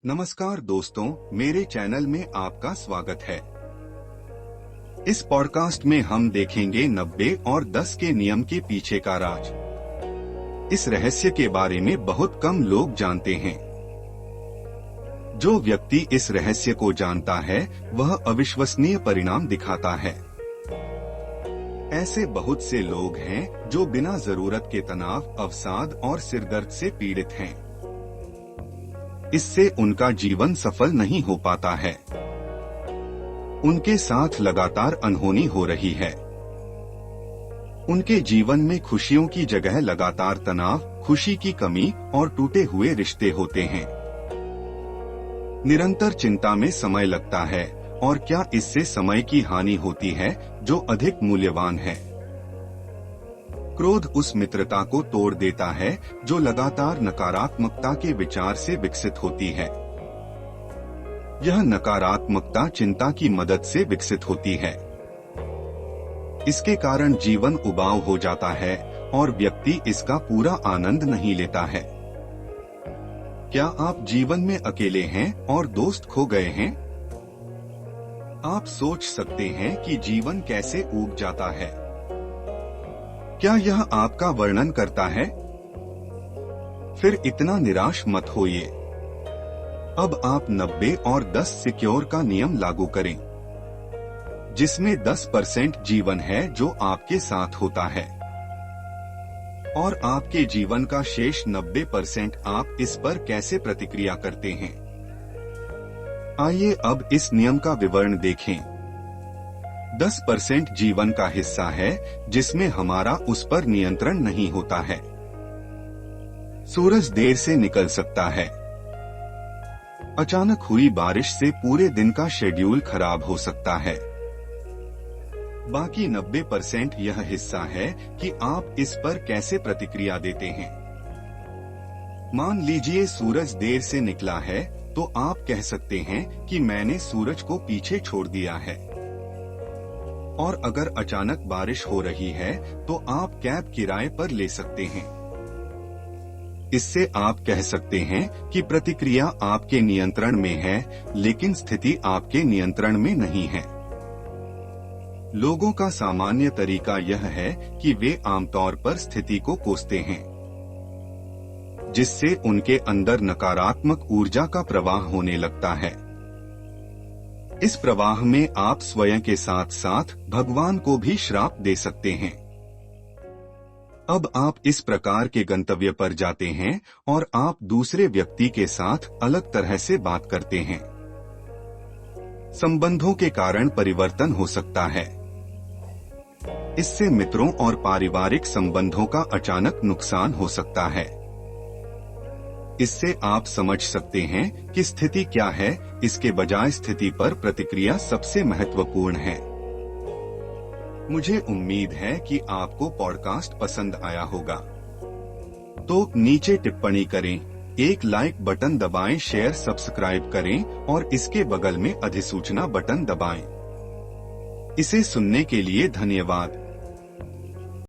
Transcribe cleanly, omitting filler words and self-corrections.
नमस्कार दोस्तों, मेरे चैनल में आपका स्वागत है। इस पॉडकास्ट में हम देखेंगे 90 और 10 के नियम के पीछे का राज। इस रहस्य के बारे में बहुत कम लोग जानते हैं। जो व्यक्ति इस रहस्य को जानता है वह अविश्वसनीय परिणाम दिखाता है। ऐसे बहुत से लोग हैं जो बिना जरूरत के तनाव, अवसाद और सिरदर्द से पीड़ित हैं। इससे उनका जीवन सफल नहीं हो पाता है। उनके साथ लगातार अनहोनी हो रही है। उनके जीवन में खुशियों की जगह लगातार तनाव, खुशी की कमी और टूटे हुए रिश्ते होते हैं। निरंतर चिंता में समय लगता है, और क्या इससे समय की हानि होती है जो अधिक मूल्यवान है। क्रोध उस मित्रता को तोड़ देता है जो लगातार नकारात्मकता के विचार से विकसित होती है। यह नकारात्मकता चिंता की मदद से विकसित होती है। इसके कारण जीवन उबाऊ हो जाता है और व्यक्ति इसका पूरा आनंद नहीं लेता है। क्या आप जीवन में अकेले हैं और दोस्त खो गए हैं? आप सोच सकते हैं कि जीवन कैसे ऊब जाता है। क्या यह आपका वर्णन करता है? फिर इतना निराश मत होइए। अब आप 90 और 10 सिक्योर का नियम लागू करें, जिसमें 10% जीवन है जो आपके साथ होता है, और आपके जीवन का शेष 90% आप इस पर कैसे प्रतिक्रिया करते हैं। आइए अब इस नियम का विवरण देखें। 10% जीवन का हिस्सा है जिसमें हमारा उस पर नियंत्रण नहीं होता है। सूरज देर से निकल सकता है। अचानक हुई बारिश से पूरे दिन का शेड्यूल खराब हो सकता है। बाकी 90% यह हिस्सा है कि आप इस पर कैसे प्रतिक्रिया देते हैं। मान लीजिए सूरज देर से निकला है, तो आप कह सकते हैं कि मैंने सूरज को पीछे छोड़ दिया है। और अगर अचानक बारिश हो रही है तो आप कैब किराए पर ले सकते हैं। इससे आप कह सकते हैं कि प्रतिक्रिया आपके नियंत्रण में है, लेकिन स्थिति आपके नियंत्रण में नहीं है। लोगों का सामान्य तरीका यह है कि वे आमतौर पर स्थिति को कोसते हैं, जिससे उनके अंदर नकारात्मक ऊर्जा का प्रवाह होने लगता है। इस प्रवाह में आप स्वयं के साथ साथ भगवान को भी श्राप दे सकते हैं। अब आप इस प्रकार के गंतव्य पर जाते हैं और आप दूसरे व्यक्ति के साथ अलग तरह से बात करते हैं। संबंधों के कारण परिवर्तन हो सकता है। इससे मित्रों और पारिवारिक संबंधों का अचानक नुकसान हो सकता है। इससे आप समझ सकते हैं कि स्थिति क्या है, इसके बजाय स्थिति पर प्रतिक्रिया सबसे महत्वपूर्ण है। मुझे उम्मीद है कि आपको पॉडकास्ट पसंद आया होगा। तो नीचे टिप्पणी करें, एक लाइक बटन दबाएं, शेयर सब्सक्राइब करें और इसके बगल में अधिसूचना बटन दबाएं। इसे सुनने के लिए धन्यवाद।